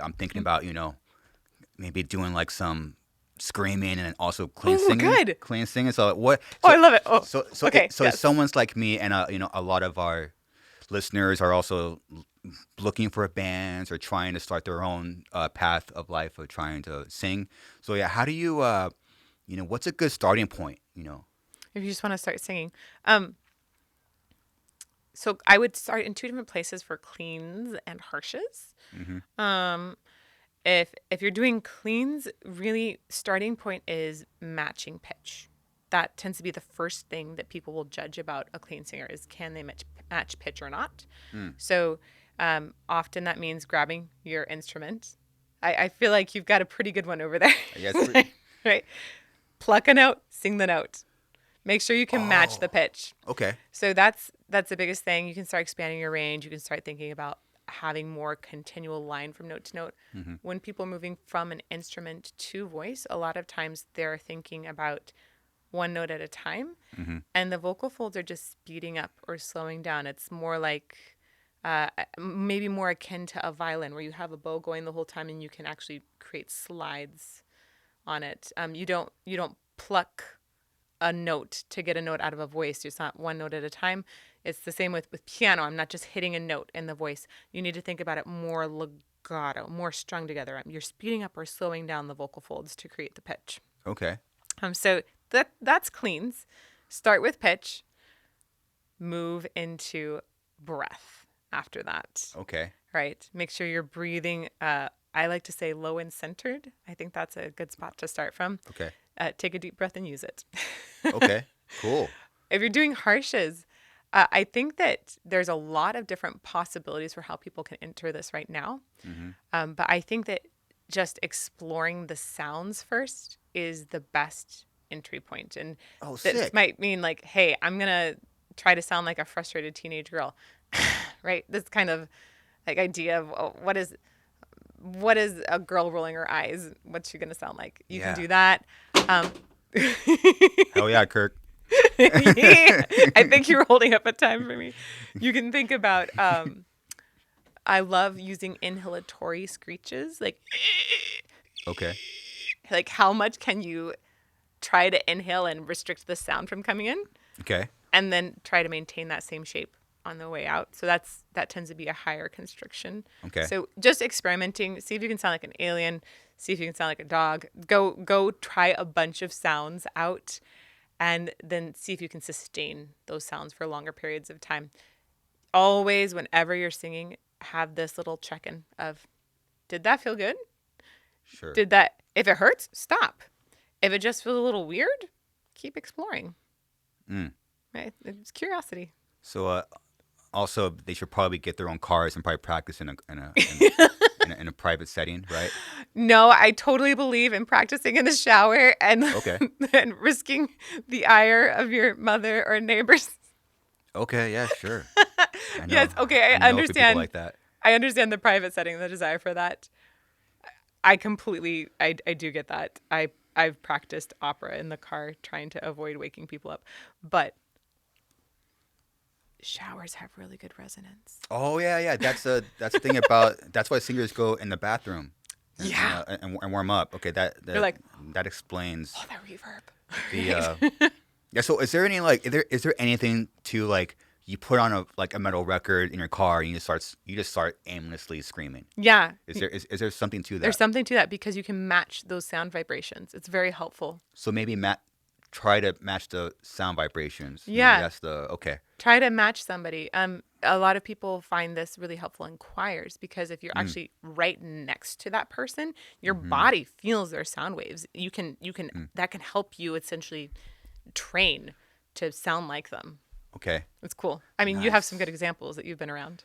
I'm thinking about, maybe doing like some screaming and also clean Ooh, singing, good. clean singing. So what? Oh, I love it. Oh, okay. So if Yes. someone's like me, and a lot of our listeners are also looking for bands or trying to start their own path of life of trying to sing. So yeah, how do you, what's a good starting point? If you just want to start singing. So I would start in two different places for cleans and harshes. Hmm. Um, if you're doing cleans, really starting point is matching pitch. That tends to be the first thing that people will judge about a clean singer is can they match pitch or not. Mm. So often that means grabbing your instrument. I feel like you've got a pretty good one over there, Yeah, it's pretty. right? Pluck a note, sing the note. Make sure you can match Oh, the pitch. okay. So that's the biggest thing. You can start expanding your range. You can start thinking about having more continual line from note to note. Hmm. When people are moving from an instrument to voice, a lot of times they're thinking about one note at a time, Hmm. and the vocal folds are just speeding up or slowing down. It's more like maybe more akin to a violin where you have a bow going the whole time and you can actually create slides on it. You don't pluck a note to get a note out of a voice. It's not one note at a time. It's the same with piano. I'm not just hitting a note in the voice. You need to think about it more legato, more strung together. You're speeding up or slowing down the vocal folds to create the pitch. Okay. So that's cleans. Start with pitch, move into breath after that. Okay. Right. Make sure you're breathing. I like to say low and centered. I think that's a good spot to start from. Okay. Take a deep breath and use it. Okay. Cool. If you're doing harshes, I think that there's a lot of different possibilities for how people can enter this right now. Hmm. But I think that just exploring the sounds first is the best entry point. And Oh, this sick. might mean like, hey, I'm going to try to sound like a frustrated teenage girl, right? This kind of like idea of what is a girl rolling her eyes? What's she going to sound like? You can Yeah. do that. Um, Hell yeah, Kirk. I think you were holding up a time for me. You can think about, I love using inhalatory screeches. Okay. Like how much can you try to inhale and restrict the sound from coming in Okay. and then try to maintain that same shape on the way out. So that tends to be a higher constriction. Okay. So just experimenting, see if you can sound like an alien, see if you can sound like a dog. Go try a bunch of sounds out and then see if you can sustain those sounds for longer periods of time. Always, whenever you're singing, have this little check-in of, did that feel good? Sure. If it hurts, stop. If it just feels a little weird, keep exploring. Mm. Right? It's curiosity. So, also, they should probably get their own cars and probably practice in a private setting, right? No, I totally believe in practicing in the shower and Okay. and risking the ire of your mother or neighbors. Okay. Yeah. Sure. I Yes, know. okay, I I know a few people understand. like that. I understand the private setting, the desire for that. I do get that. I've practiced opera in the car trying to avoid waking people up. But showers have really good resonance. Oh yeah, yeah. That's the thing about that's why singers go in the bathroom Yeah. and warm up. Okay, that You're that like, that explains oh, that reverb. the Right? yeah. So is there any is there anything to like you put on a metal record in your car and you just start aimlessly screaming? Yeah. Is there something to There's that? something to that because you can match those sound vibrations. It's very helpful. So maybe try to match the sound vibrations. Maybe Yeah. that's the okay. Try to match somebody. A lot of people find this really helpful in choirs because if you're Mm, actually right next to that person, your mm-hmm, body feels their sound waves. You can mm, that can help you essentially train to sound like them. okay. It's cool. I mean, you have some Nice. good examples that you've been around.